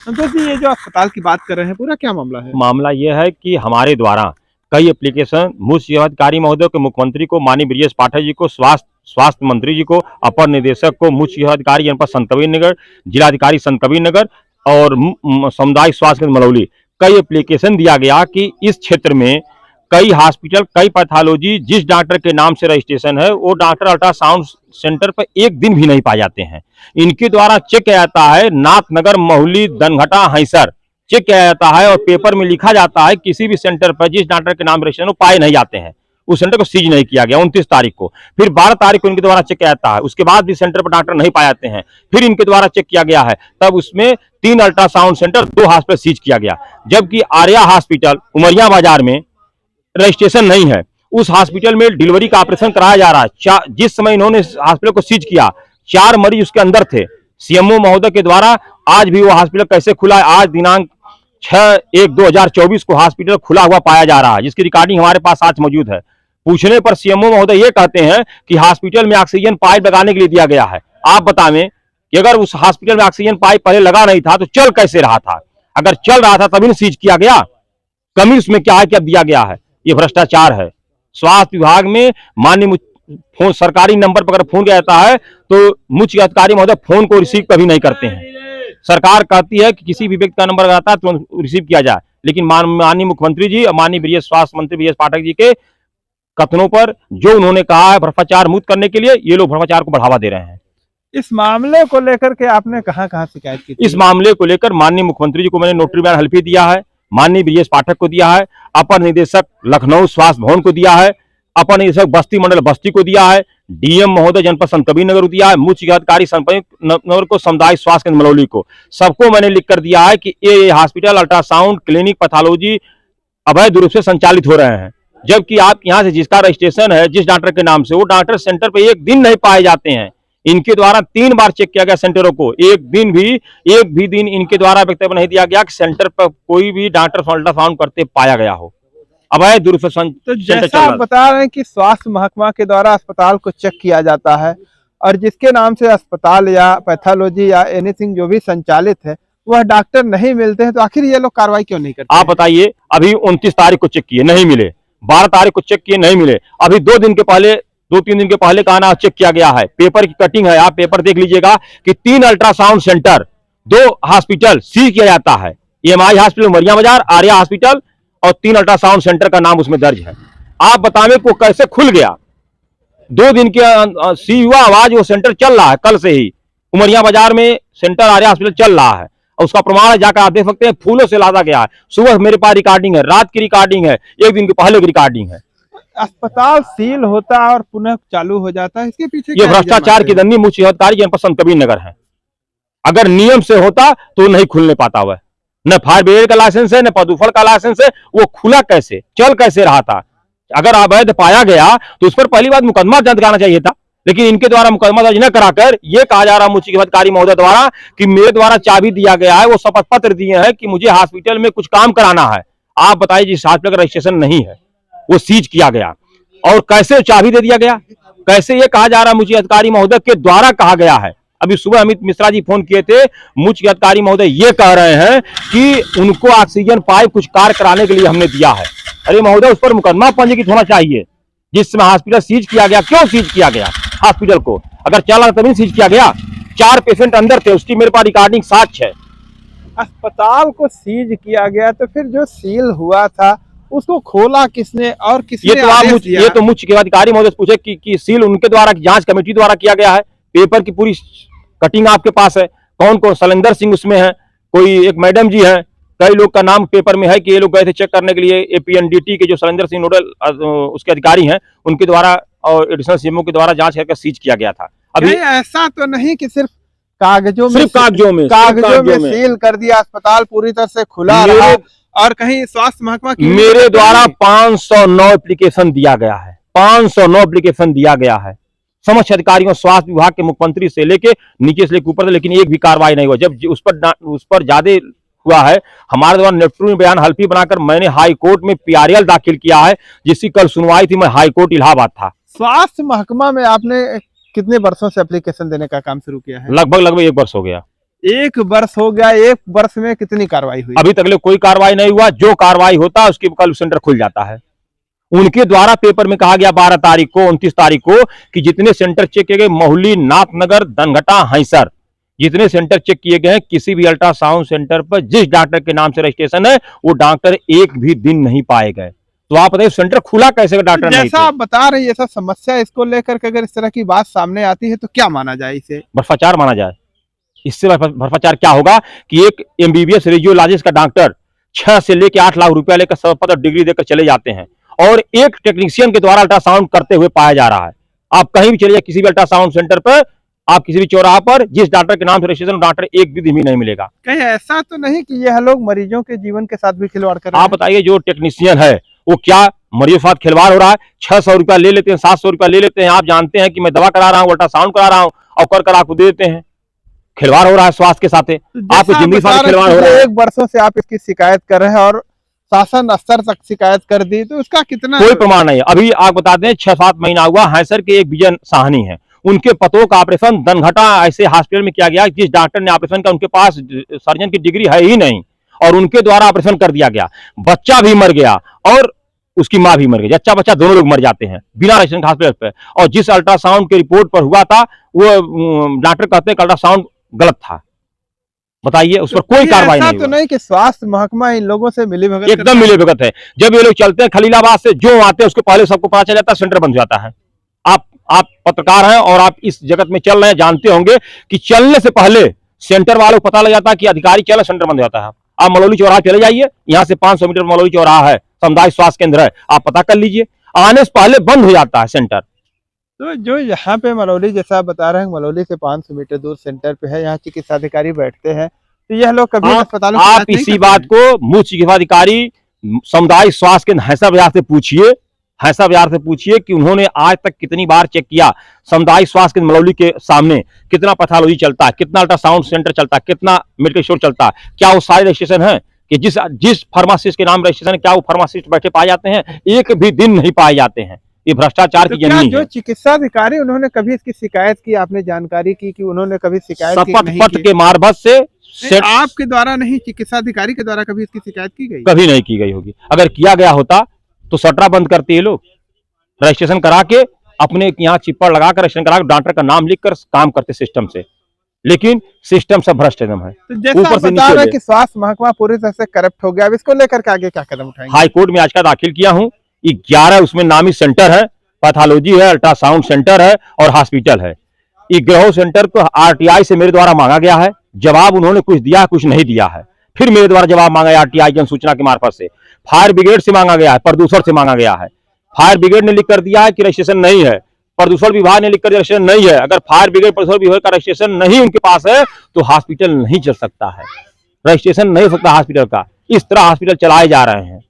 संतोष जी, ये जो अस्पताल की बात कर रहे हैं, पूरा क्या मामला है? मामला यह है कि हमारे द्वारा कई एप्लीकेशन मुख्य अधिकारी महोदय को, मुख्यमंत्री को, माननीय ब्रजेश पाठक जी को, स्वास्थ्य मंत्री जी को, अपर निदेशक को, मुख्य अधिकारी जनपद संत कबीरनगर, जिलाधिकारी संत कबीरनगर और सामुदायिक स्वास्थ्य केंद्र मलौली, कई एप्लीकेशन दिया गया कि इस क्षेत्र में कई हॉस्पिटल, कई पैथोलॉजी जिस डॉक्टर के नाम से रजिस्ट्रेशन है वो डॉक्टर अल्ट्रासाउंड सेंटर पर एक दिन भी नहीं पाए जाते हैं। इनके द्वारा चेक किया जाता है नाथनगर, महुली, दनघटा, हैसर चेक किया जाता है और पेपर में लिखा जाता है किसी भी सेंटर पर जिस डॉक्टर के नाम रजिस्ट्रेशन वो पाए नहीं जाते हैं। उस सेंटर को सीज नहीं किया गया 29 तारीख को। फिर 12 तारीख को इनके द्वारा चेक किया जाता है, उसके बाद भी सेंटर पर डॉक्टर नहीं पाए जाते हैं। फिर इनके द्वारा चेक किया गया है, तब उसमें 3 अल्ट्रासाउंड सेंटर, 2 हॉस्पिटल सीज किया गया। जबकि आर्या हॉस्पिटल उमरिया बाजार में रजिस्ट्रेशन नहीं है, उस हॉस्पिटल में डिलीवरी का ऑपरेशन कराया जा रहा है। जिस समय इन्होंने हॉस्पिटल को सीज किया, 4 मरीज उसके अंदर थे। सीएमओ महोदय के द्वारा आज भी वो हॉस्पिटल कैसे खुला है, आज दिनांक 6/1/2024 को हॉस्पिटल खुला हुआ पाया जा रहा है, जिसकी रिकॉर्डिंग हमारे पास आज मौजूद है। पूछने पर सीएमओ महोदय ये कहते हैं कि हॉस्पिटल में ऑक्सीजन पाइप लगाने के लिए दिया गया है। आप बतावें कि अगर उस हॉस्पिटल में ऑक्सीजन पाइप पहले लगा नहीं था तो चल कैसे रहा था? अगर चल रहा था तभी न सीज किया गया। कमी उसमें क्या है कि अब दिया गया है? ये भ्रष्टाचार है। स्वास्थ्य विभाग में माननीय फोन सरकारी नंबर पर अगर फोन किया जाता है तो मुख्य अधिकारी महोदय फोन को रिसीव कभी नहीं करते हैं। सरकार कहती है कि किसी भी व्यक्ति का नंबर आता है तो रिसीव किया जाए, लेकिन माननीय मुख्यमंत्री जी और माननीय ब्रजेश स्वास्थ्य मंत्री ब्रजेश पाठक जी के कथनों पर जो उन्होंने कहा है भ्रष्टाचार मुक्त करने के लिए, ये लोग भ्रष्टाचार को बढ़ावा दे रहे हैं। इस मामले को लेकर के आपने कहां-कहां शिकायत की थी? इस मामले को लेकर माननीय मुख्यमंत्री जी को मैंने नोटरी बयान हल्फी दिया है, माननीय ब्रजेश पाठक को दिया है, अपर निदेशक लखनऊ स्वास्थ्य भवन को दिया है, अपर निदेशक बस्ती मंडल बस्ती को दिया है, डीएम महोदय जनपद संत कबीरनगर को दिया है, मुख्य अधिकारी संत कबीरनगर को, सामुदायिक स्वास्थ्य केंद्र मलौली को, सबको मैंने लिख कर दिया है कि ये हॉस्पिटल अल्ट्रासाउंड क्लिनिक पैथोलॉजी अवैध रूप से संचालित हो रहे हैं। जबकि आप यहाँ से जिसका रजिस्ट्रेशन है जिस डॉक्टर के नाम से, वो डॉक्टर सेंटर पे एक दिन नहीं पाए जाते हैं। इनके द्वारा 3 बार चेक किया गया सेंटरों को, एक भी दिन इनके द्वारा वक्तव्य नहीं दिया गया कि सेंटर पर कोई भी डॉक्टर अल्ट्रासाउंड करते पाया गया हो। अवैध रूप से तो जैसा आप बता रहे हैं कि स्वास्थ्य महकमा के द्वारा अस्पताल को चेक किया जाता है और जिसके नाम से अस्पताल या पैथोलॉजी या एनीथिंग जो भी संचालित है वह डॉक्टर नहीं मिलते हैं, तो आखिर ये लोग कार्रवाई क्यों नहीं करते? आप बताइए, अभी 29 तारीख को चेक किए नहीं मिले, 12 तारीख को चेक किए नहीं मिले, अभी 2-3 दिन के पहले का आना चेक किया गया है। पेपर की कटिंग है, आप पेपर देख लीजिएगा कि 3 अल्ट्रासाउंड सेंटर, 2 हॉस्पिटल सीज किया जाता है। EMI हॉस्पिटल उमरिया बाजार, आर्या हॉस्पिटल और 3 अल्ट्रासाउंड सेंटर का नाम उसमें दर्ज है। आप बतावें को कैसे खुल गया? 2 दिन के सी हुआ आवाज, वो सेंटर चल रहा है कल से ही, उमरिया बाजार में सेंटर आर्या हॉस्पिटल चल रहा है और उसका प्रमाण जाकर आप देख सकते हैं, फूलों से लादा गया है। सुबह मेरे पास रिकॉर्डिंग है, रात की रिकॉर्डिंग है, एक दिन के पहले की रिकॉर्डिंग है। अस्पताल सील होता है और पुनः चालू हो जाता है, इसके पीछे ये भ्रष्टाचार की दंडी मुख्य अधिकारी जनपद संत कबीरनगर है। अगर नियम से होता तो नहीं खुलने पाता हुआ, न फायर ब्रिगेड का लाइसेंस है, न पदुफल का लाइसेंस है, वो खुला कैसे, चल कैसे रहा था? अगर अवैध पाया गया तो उस पर पहली बात मुकदमा दर्ज कराना चाहिए था, लेकिन इनके द्वारा मुकदमा दर्ज न कराकर ये कहा जा रहा मुख्य अधिकारी महोदय द्वारा कि मेरे द्वारा चाबी दिया गया है, वो शपथ पत्र दिए हैं कि मुझे हॉस्पिटल में कुछ काम कराना है। आप बताइए, जिस हॉस्पिटल का रजिस्ट्रेशन नहीं है वो सीज किया गया और कैसे चाबी दे दिया गया? कैसे ये कहा जा रहा मुख्य अधिकारी महोदय के द्वारा कहा गया है? अभी सुबह अमित मिश्रा जी फोन किए थे, मुख्य अधिकारी महोदय ये कह रहे हैं कि उनको ऑक्सीजन पाइप कुछ कार्य कराने के लिए हमने दिया है। अरे महोदय, उस पर मुकदमा पंजीकृत होना चाहिए। जिस समय हॉस्पिटल सीज किया गया, क्यों सीज किया गया हॉस्पिटल को? अगर चला तभी सीज किया गया। 4 पेशेंट अंदर थे, उसकी मेरे पास रिकॉर्डिंग साक्ष्य है। अस्पताल को सीज किया गया तो फिर जो सील हुआ था उसको खोला किसने और किसने? ये तो मुख्य अधिकारी महोदय पूछे कि सील उनके द्वारा, जांच कमेटी द्वारा किया गया है। पेपर की पूरी कटिंग आपके पास है, कौन कौन, शैलेंद्र सिंह उसमें है, कोई एक मैडम जी है, कई लोग का नाम पेपर में है कि ये लोग गए थे चेक करने के लिए। APNDT के जो शैलेंद्र सिंह नोडल उसके अधिकारी हैं, उनके द्वारा और एडिशनल सीएमओ के द्वारा जांच करके सीज किया गया था। अभी ऐसा तो नहीं कि सिर्फ कागजों में सील कर दिया, अस्पताल पूरी तरह से खुला रहा और कहीं स्वास्थ्य महकमा की मेरे द्वारा 509 एप्लीकेशन दिया गया है, 509 एप्लीकेशन दिया गया है समस्त अधिकारियों, स्वास्थ्य विभाग के मुख्यमंत्री से लेके नीचे से लेकर ऊपर से, लेकिन एक भी कार्रवाई नहीं हुआ। जब उस पर ज्यादा हुआ है, हमारे द्वारा नेटवर्क बयान हल्फी बनाकर मैंने हाई कोर्ट में PRL दाखिल किया है, जिसकी कल सुनवाई थी। मैं हाई कोर्ट इलाहाबाद था। स्वास्थ्य महकमा में आपने कितने वर्षों से एप्लीकेशन देने का काम शुरू किया है? लगभग 1 वर्ष हो गया। 1 वर्ष हो गया, 1 वर्ष में कितनी कार्रवाई हुई? अभी तक कोई कार्रवाई नहीं हुआ। जो कार्रवाई होता है उसके कल सेंटर खुल जाता है। उनके द्वारा पेपर में कहा गया 12 तारीख को, 29 तारीख को कि जितने सेंटर चेक किए गए, महुली, नाथनगर, धनघटा, हैसर, जितने सेंटर चेक किए गए हैं, किसी भी अल्ट्रासाउंड सेंटर पर जिस डॉक्टर के नाम से रजिस्ट्रेशन है वो डॉक्टर एक भी दिन नहीं पाए गए। तो आप बताइए सेंटर खुला कैसे डॉक्टर नहीं थे? जैसा आप बता रहे हैं ये सब समस्या, इसको लेकर के अगर इस तरह की बात सामने आती है तो क्या माना जाए? इसे भ्रष्टाचार माना जाए। इससे भ्रष्टाचार क्या होगा कि एक एमबीबीएस रेडियोलॉजिस्ट का डॉक्टर 6 से लेकर 8 लाख रुपया लेकर सब डिग्री देकर चले जाते हैं और एक टेक्नीशियन के द्वारा अल्ट्रासाउंड करते हुए पाया जा रहा है। आप कहीं भी चले जाए, किसी भी अल्ट्रासाउंड सेंटर पर, आप किसी भी चौराहा पर, जिस डॉक्टर के नाम से रजिस्ट्रेशन डॉक्टर एक भी दिन भी नहीं मिलेगा। कहीं ऐसा तो नहीं कि यह लोग मरीजों के जीवन के साथ भी खिलवाड़ कर रहे हैं? आप बताइए, जो टेक्नीशियन है वो क्या मरीजों के साथ खिलवाड़ हो रहा है? 600 रुपया ले लेते हैं, 700 रुपया ले लेते हैं। आप जानते हैं कि मैं दवा करा रहा हूँ, अल्ट्रासाउंड करा रहा हूँ, और कर आपको दे देते हैं। खिलवाड़ हो रहा है स्वास्थ्य के साथ, आपको जिंदगी साथ खिलवाड़ हो रहा है। 1 वर्षों से आप इसकी शिकायत कर रहे हैं और शासन स्तर तक शिकायत कर दी, तो उसका कितना कोई प्रमाण नहीं है। अभी आप बता दें 6-7 महीना हुआ, हैसर के एक विजय साहनी है, उनके पतों का ऑपरेशन धनघटा ऐसे हॉस्पिटल में किया गया जिस डॉक्टर ने ऑपरेशन का, उनके पास सर्जन की डिग्री है ही नहीं और उनके द्वारा ऑपरेशन कर दिया गया। बच्चा भी मर गया और उसकी मां भी मर गई। अच्छा बच्चा दोनों लोग मर जाते हैं बिना रजिस्ट्रेशन हॉस्पिटल पे। और जिस अल्ट्रासाउंड के रिपोर्ट पर हुआ था वो डॉक्टर कहते हैं कि अल्ट्रासाउंड गलत था। बताइए, उस पर कोई कार्रवाई नहीं। तो नहीं कि स्वास्थ्य महकमा इन लोगों से मिलीभगत? एकदम मिलीभगत है। जब ये लोग चलते हैं खलीलाबाद से, जो आते हैं उसके पहले सबको पता चल जाता है, सेंटर बन जाता है। आप पत्रकार हैं और आप इस जगत में चल रहे हैं, जानते होंगे कि चलने से पहले सेंटर वालों को पता लग जाता है कि अधिकारी चले, सेंटर बन जाता है। आप मलौली चौराहा चले जाइए, यहाँ से 500 मीटर मलौली चौराहा है, सामुदायिक स्वास्थ्य केंद्र है, आप पता कर लीजिए, आने से पहले बंद हो जाता है सेंटर। तो जो यहाँ पे मलौली, जैसा आप बता रहे हैं, मलौली से 500 मीटर दूर सेंटर पे है, यहाँ चिकित्सा अधिकारी बैठते हैं, तो यह लोग कभी अस्पतालों आप इसी बात को मुख्य चिकित्सा अधिकारी सामुदायिक स्वास्थ्य केंद्र हैसा बाजार से पूछिए, हैसा बाजार से पूछिए कि उन्होंने आज तक कितनी बार चेक किया सामुदायिक स्वास्थ्य केंद्र मलौली के सामने, कितना पैथोलॉजी चलता है, कितना अल्ट्रासाउंड सेंटर चलता है, कितना मेडिकल स्टोर चलता है, क्या वो सारे रजिस्ट्रेशन है कि जिस फार्मासिस्ट के नाम रजिस्ट्रेशन है, क्या वो फार्मासिस्ट बैठे पाए जाते हैं? एक भी दिन नहीं पाए जाते हैं। ये भ्रष्टाचार की जननी है। जो चिकित्सा अधिकारी, उन्होंने कभी इसकी शिकायत की? आपने जानकारी की कि उन्होंने कभी शिकायत की? शपथ पत्र के मार्फत से आपके द्वारा नहीं, चिकित्सा अधिकारी के द्वारा कभी इसकी शिकायत की गई? कभी नहीं की गई होगी। अगर किया गया होता तो सटरा बंद करते हैं लोग, रजिस्ट्रेशन करा के अपने यहाँ चिप्पड़ लगाकर रजिस्ट्रेशन करा, डॉक्टर का नाम लिखकर काम करते सिस्टम से। लेकिन सिस्टम सब भ्रष्ट एकदम है। तो जैसा आप बता रहे हैं कि स्वास्थ्य महकमा पूरी तरह से करप्ट हो गया, अब इसको लेकर के आगे क्या कदम उठाएंगे? हाई कोर्ट में याचिका दाखिल किया हूँ। 11 उसमें नामी सेंटर है, पैथोलॉजी है, अल्ट्रासाउंड सेंटर है और हॉस्पिटल है। 11 सेंटर को आरटीआई से मेरे द्वारा मांगा गया है, जवाब उन्होंने कुछ दिया, कुछ नहीं दिया है। फिर मेरे द्वारा जवाब मांगा है आरटीआई जन सूचना के मार्फत से, फायर ब्रिगेड से मांगा गया है, प्रदूषण से मांगा गया है। फायर ब्रिगेड ने लिख कर दिया है कि रजिस्ट्रेशन नहीं है, प्रदूषण विभाग ने लिख कर रजिस्ट्रेशन नहीं है। अगर फायर ब्रिगेड प्रदूषण विभाग का रजिस्ट्रेशन नहीं उनके पास है तो हॉस्पिटल नहीं चल सकता है, रजिस्ट्रेशन नहीं हो सकता हॉस्पिटल का। इस तरह हॉस्पिटल चलाए जा रहे हैं।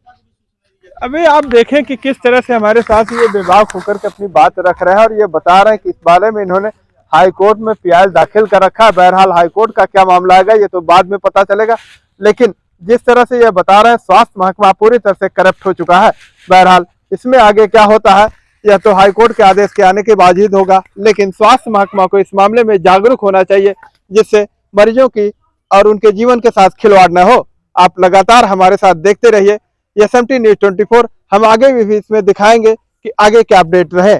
अभी आप देखें कि किस तरह से हमारे साथ ये बेबाक होकर के अपनी बात रख रहे हैं और ये बता रहे हैं कि इस बारे में इन्होंने हाई कोर्ट में पीआई दाखिल कर रखा है। बहरहाल हाई कोर्ट का क्या मामला आएगा ये तो बाद में पता चलेगा, लेकिन जिस तरह से ये बता रहे हैं स्वास्थ्य महकमा पूरी तरह से करप्ट हो चुका है। बहरहाल इसमें आगे क्या होता है यह तो हाई कोर्ट के आदेश के आने के बावजूद होगा, लेकिन स्वास्थ्य महकमा को इस मामले में जागरूक होना चाहिए जिससे मरीजों की और उनके जीवन के साथ खिलवाड़ न हो। आप लगातार हमारे साथ देखते रहिए SMT News 24। हम आगे भी इसमें दिखाएंगे कि आगे क्या अपडेट रहे।